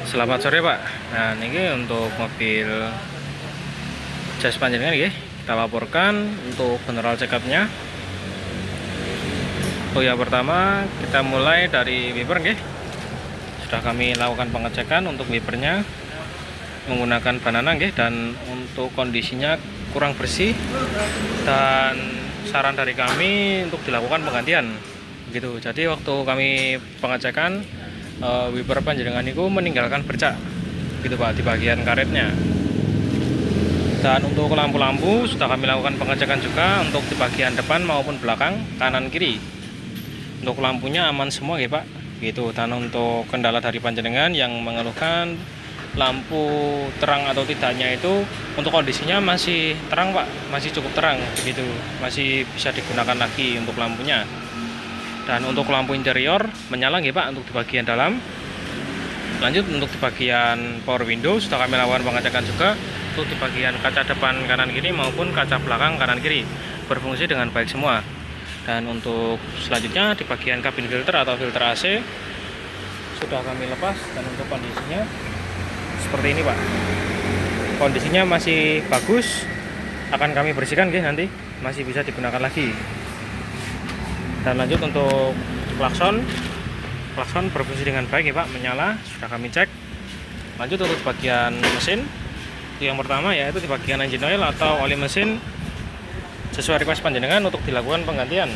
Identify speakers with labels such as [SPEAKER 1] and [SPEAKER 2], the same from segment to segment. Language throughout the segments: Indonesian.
[SPEAKER 1] Selamat sore Pak. Nah ini untuk mobil jas panjenengan nggih, kita laporkan untuk general check up-nya. Oh ya, pertama kita mulai dari wiper nggih. Sudah kami lakukan pengecekan untuk wipernya menggunakan banana nggih, dan untuk kondisinya kurang bersih dan saran dari kami untuk dilakukan penggantian gitu. Jadi waktu kami pengecekan wiper panjenengan itu meninggalkan bercak gitu Pak di bagian karetnya. Dan untuk lampu-lampu sudah kami lakukan pengecekan juga untuk di bagian depan maupun belakang, kanan kiri. Untuk lampunya aman semua ya Pak gitu. Dan untuk kendala dari panjenengan yang mengeluhkan lampu terang atau tidaknya itu, untuk kondisinya masih terang Pak, masih cukup terang begitu, masih bisa digunakan lagi untuk lampunya. Dan untuk lampu interior menyala ya Pak untuk di bagian dalam. Lanjut untuk di bagian power window sudah kami lakukan pengecekan juga untuk di bagian kaca depan kanan kiri maupun kaca belakang kanan kiri berfungsi dengan baik semua. Dan untuk selanjutnya di bagian kabin filter atau filter AC sudah kami lepas, dan untuk kondisinya seperti ini Pak. Kondisinya masih bagus, akan kami bersihkan ya, nanti masih bisa digunakan lagi. Dan lanjut untuk klakson berfungsi dengan baik ya Pak, menyala, sudah kami cek. Lanjut untuk bagian mesin, yang pertama yaitu di bagian engine oil atau oli mesin, sesuai request panjenengan untuk dilakukan penggantian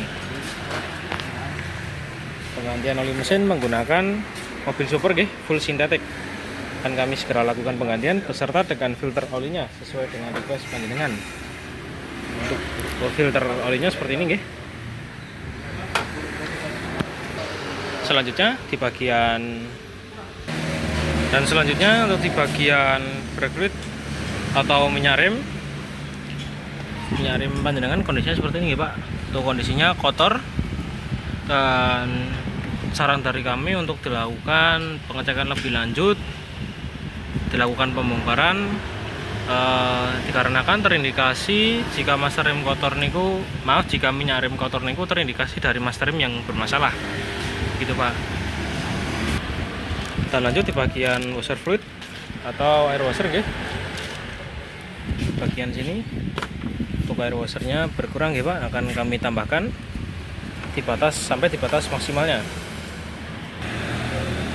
[SPEAKER 1] oli mesin menggunakan mobil super full sintetik, dan kami segera lakukan penggantian beserta dengan filter olinya sesuai dengan request panjenengan. Untuk filter olinya seperti ini selanjutnya di bagian untuk di bagian brake fluid atau minyak rem panjenengan kondisinya seperti ini Pak. Untuk kondisinya kotor, dan saran dari kami untuk dilakukan pengecekan lebih lanjut, dilakukan pembongkaran dikarenakan terindikasi jika master rem kotor niku, jika minyak rem kotor niku terindikasi dari master rem yang bermasalah gitu Pak. Kita lanjut di bagian washer fluid atau air washer bagian sini untuk air washernya berkurang Pak, akan kami tambahkan sampai di batas maksimalnya.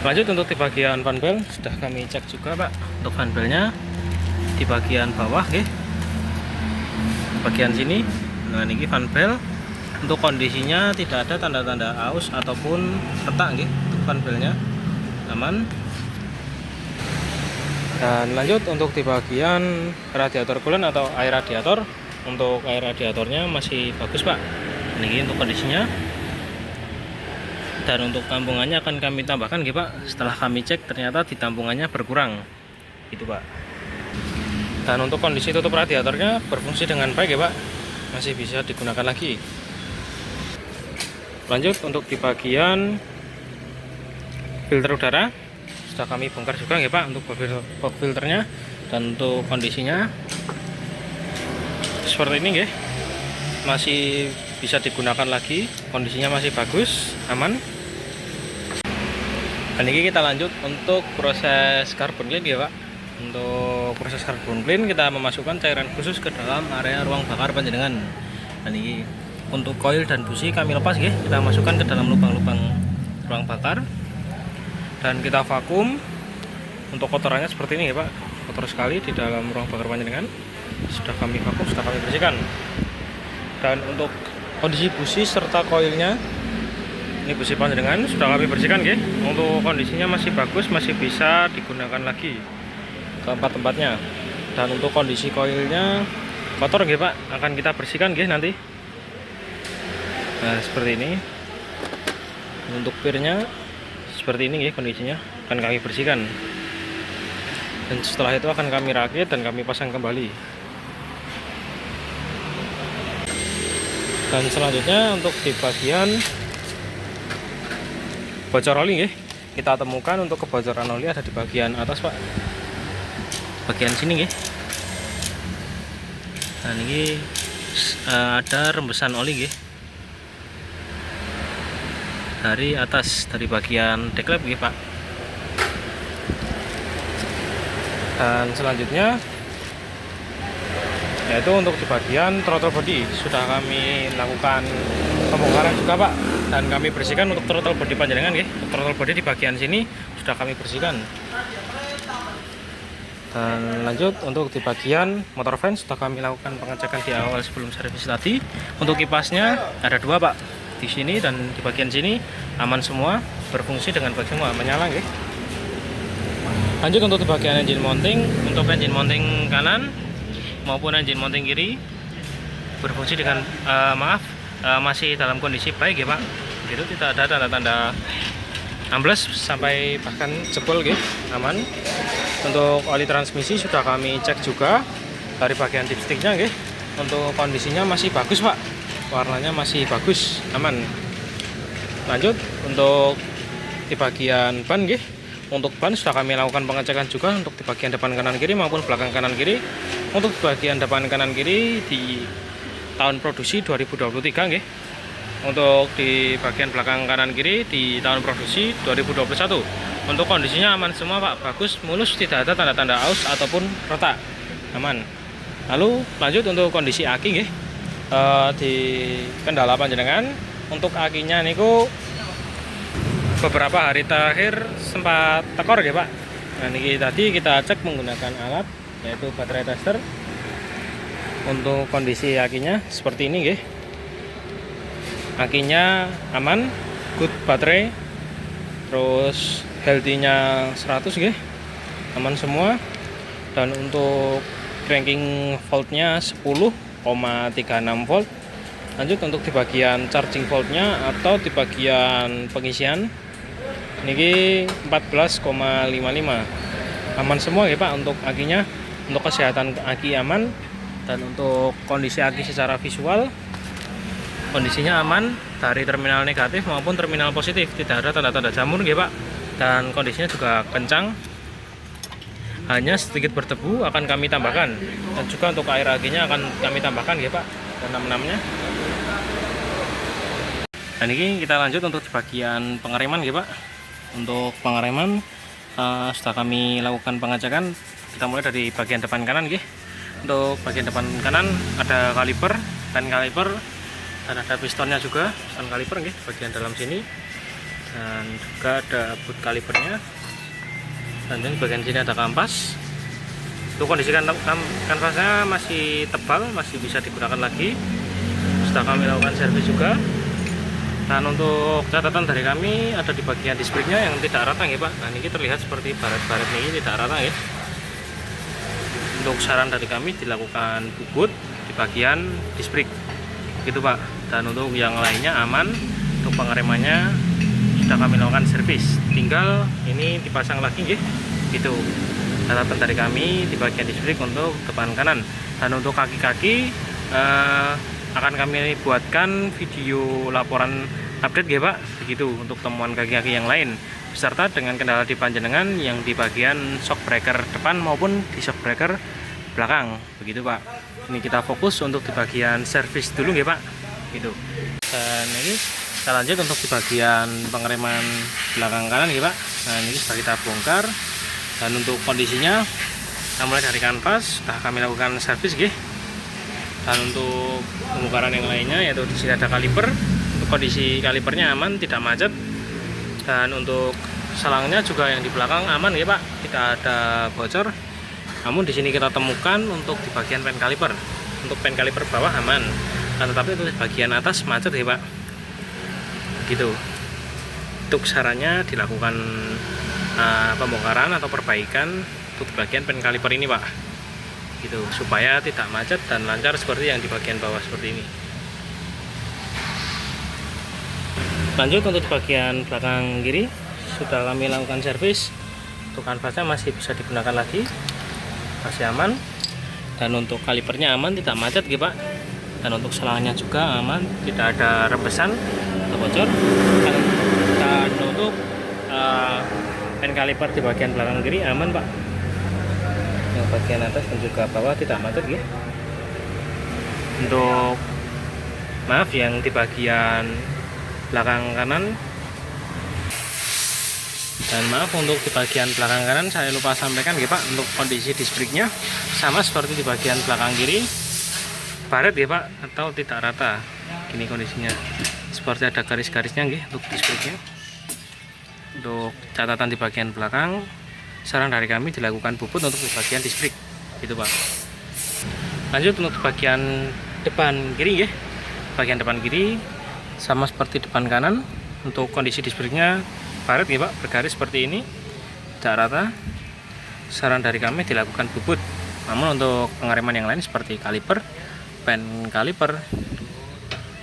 [SPEAKER 1] Lanjut untuk di bagian fan belt sudah kami cek juga Pak. Untuk fan beltnya di bagian bawah bagian sini, nah ini fan belt untuk kondisinya tidak ada tanda-tanda aus ataupun retak untuk fan beltnya aman. Dan lanjut untuk di bagian radiator coolant atau air radiator, untuk air radiatornya masih bagus Pak, ini untuk kondisinya. Dan untuk tampungannya akan kami tambahkan Pak, setelah kami cek ternyata di tampungannya berkurang gitu Pak. Dan untuk kondisi tutup radiatornya berfungsi dengan baik Pak, masih bisa digunakan lagi. Lanjut untuk di bagian filter udara sudah kami bongkar juga Pak untuk box filternya. Dan untuk kondisinya seperti ini masih bisa digunakan lagi, kondisinya masih bagus, aman. Dan ini kita lanjut untuk proses carbon clean Pak. Untuk proses carbon clean kita memasukkan cairan khusus ke dalam area ruang bakar panjenengan. Dan ini untuk koil dan busi kami lepas kita masukkan ke dalam lubang-lubang ruang bakar, dan kita vakum. Untuk kotorannya seperti ini Pak, kotor sekali di dalam ruang bakar panjenengan. Sudah kami vakum, sudah kami bersihkan. Dan untuk kondisi busi serta koilnya, ini busi panjenengan sudah kami bersihkan untuk kondisinya masih bagus, masih bisa digunakan lagi ke tempat-tempatnya. Dan untuk kondisi koilnya kotor Pak, akan kita bersihkan nanti. Nah seperti ini. Untuk pirnya seperti ini kondisinya, akan kami bersihkan. Dan setelah itu akan kami rakit dan kami pasang kembali. Dan selanjutnya untuk di bagian bocor oli kita temukan untuk kebocoran oli ada di bagian atas Pak, bagian sini Nah ini ada rembesan oli dari atas, dari bagian deklep Pak. Dan selanjutnya yaitu untuk di bagian throttle body sudah kami lakukan pembongkaran juga Pak, dan kami bersihkan untuk throttle body panjenengan ya. Untuk throttle body di bagian sini sudah kami bersihkan. Dan lanjut untuk di bagian motor fan sudah kami lakukan pengecekan di awal sebelum servis tadi. Untuk kipasnya ada dua Pak, di sini dan di bagian sini aman semua, berfungsi dengan baik semua, menyala ya. Lanjut untuk di bagian engine mounting, untuk engine mounting kanan maupun engine mounting kiri berfungsi dengan masih dalam kondisi baik ya Pak. Gitu, tidak ada tanda-tanda ambles sampai bahkan jebol gitu, aman. Untuk oli transmisi sudah kami cek juga dari bagian dipsticknya gitu. Untuk kondisinya masih bagus Pak, warnanya masih bagus, aman. Lanjut untuk di bagian ban gitu. Untuk ban sudah kami lakukan pengecekan juga untuk di bagian depan kanan kiri maupun belakang kanan kiri. Untuk bagian depan kanan kiri di tahun produksi 2023 nggih. Untuk di bagian belakang kanan kiri di tahun produksi 2021. Untuk kondisinya aman semua Pak, bagus, mulus, tidak ada tanda-tanda aus ataupun retak, aman. Lalu lanjut untuk kondisi aki nggih. Di kendala panjenengan untuk akinya niku beberapa hari terakhir sempat tekor ya Pak. Nah ini tadi kita cek menggunakan alat yaitu baterai tester. Untuk kondisi akinya seperti ini nggih. Akinya aman, good baterai, terus healthy-nya 100 nggih, aman semua. Dan untuk cranking voltnya 10,36 volt. Lanjut untuk di bagian charging voltnya atau di bagian pengisian ini 14,55, aman semua ya Pak. Untuk akinya, untuk kesehatan aki aman. Dan untuk kondisi aki secara visual kondisinya aman dari terminal negatif maupun terminal positif, tidak ada tanda-tanda jamur ya Pak. Dan kondisinya juga kencang, hanya sedikit berdebu akan kami tambahkan. Dan juga untuk air akinya akan kami tambahkan ya Pak, dan enam-enamnya. Dan ini kita lanjut untuk di bagian pengereman ya Pak. Untuk pengereman sudah kami lakukan pengecekan. Kita mulai dari bagian depan kanan ya. Untuk bagian depan kanan ada kaliper dan ada pistonnya juga, piston kaliper ya, bagian dalam sini. Dan juga ada boot kalipernya. Dan di bagian sini ada kampas. Untuk kondisi kanvasnya masih tebal, masih bisa digunakan lagi. Sudah kami lakukan servis juga. Dan untuk catatan dari kami ada di bagian disc brake-nya yang tidak rata ya Pak. Nah ini terlihat seperti baret-baret ini tidak rata ya. Untuk saran dari kami dilakukan bubut di bagian disc brake gitu Pak. Dan untuk yang lainnya aman. Untuk pengeremannya sudah kami lakukan servis, tinggal ini dipasang lagi nggih gitu. Catatan dari kami di bagian disc brake untuk depan kanan. Dan untuk kaki-kaki akan kami buatkan video laporan update ya Pak, begitu untuk temuan kaki-kaki yang lain beserta dengan kendala di panjenengan yang di bagian shock breaker depan maupun di shock breaker belakang, begitu Pak. Ini kita fokus untuk di bagian servis dulu ya Pak, gitu. Dan ini kita lanjut untuk di bagian pengereman belakang kanan ya Pak. Nah ini sudah kita bongkar. Dan untuk kondisinya kita mulai dari kanvas sudah kami lakukan servis ya. Dan untuk pembongkaran yang lainnya yaitu di sini ada kaliper. Untuk kondisi kalipernya aman, tidak macet. Dan untuk selangnya juga yang di belakang aman ya Pak, tidak ada bocor. Namun di sini kita temukan untuk di bagian pen kaliper. Untuk pen kaliper bawah aman, dan tetapi untuk bagian atas macet ya Pak. Gitu. Untuk sarannya dilakukan pembongkaran atau perbaikan untuk bagian pen kaliper ini Pak. Gitu, supaya tidak macet dan lancar seperti yang di bagian bawah seperti ini. Lanjut untuk bagian belakang kiri sudah kami lakukan servis. Untuk kanvasnya masih bisa digunakan lagi, masih aman. Dan untuk kalipernya aman, tidak macet gitu Pak. Dan untuk selangnya juga aman, tidak ada rembesan atau bocor. Dan untuk pen kaliper di bagian belakang kiri aman Pak. Yang bagian atas dan juga bawah tidak macet gitu. Untuk maaf yang di bagian belakang kanan Dan maaf untuk di bagian belakang kanan saya lupa sampaikan ya Pak, untuk kondisi disc brake-nya sama seperti di bagian belakang kiri, baret ya Pak, atau tidak rata. Ini kondisinya seperti ada garis-garisnya nggih untuk disc brake-nya. Untuk catatan di bagian belakang, saran dari kami dilakukan bubut untuk di bagian disc brake gitu Pak. Lanjut untuk bagian depan kiri ya. Bagian depan kiri sama seperti depan kanan, untuk kondisi disc brake-nya baret ya Pak, bergaris seperti ini, tidak rata. Saran dari kami dilakukan bubut. Namun untuk pengereman yang lain seperti kaliper, pen kaliper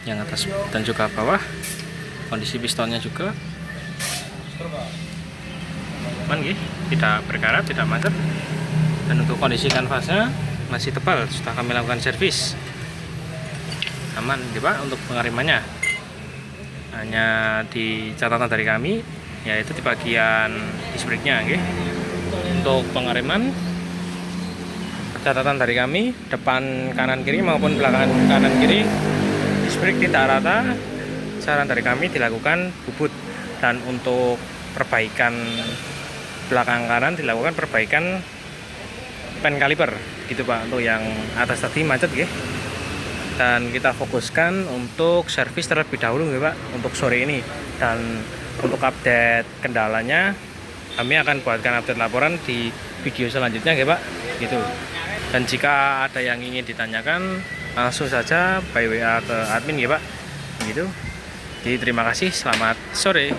[SPEAKER 1] yang atas dan juga bawah, kondisi pistonnya juga aman ya, tidak berkarat, tidak macet. Dan untuk kondisi kanvasnya masih tebal, sudah kami lakukan servis, aman ya Pak untuk pengeremannya. Hanya di catatan dari kami yaitu di bagian disc brake-nya nggih. Untuk pengereman, catatan dari kami depan kanan kiri maupun belakang kanan kiri disc brake tidak rata. Saran dari kami dilakukan bubut. Dan untuk perbaikan belakang kanan dilakukan perbaikan pen kaliper gitu Pak, untuk yang atas tadi macet nggih. Dan kita fokuskan untuk servis terlebih dahulu ya Pak untuk sore ini. Dan untuk update kendalanya kami akan buatkan update laporan di video selanjutnya ya Pak gitu. Dan jika ada yang ingin ditanyakan langsung saja by WA ke admin ya Pak gitu. Jadi terima kasih, selamat sore.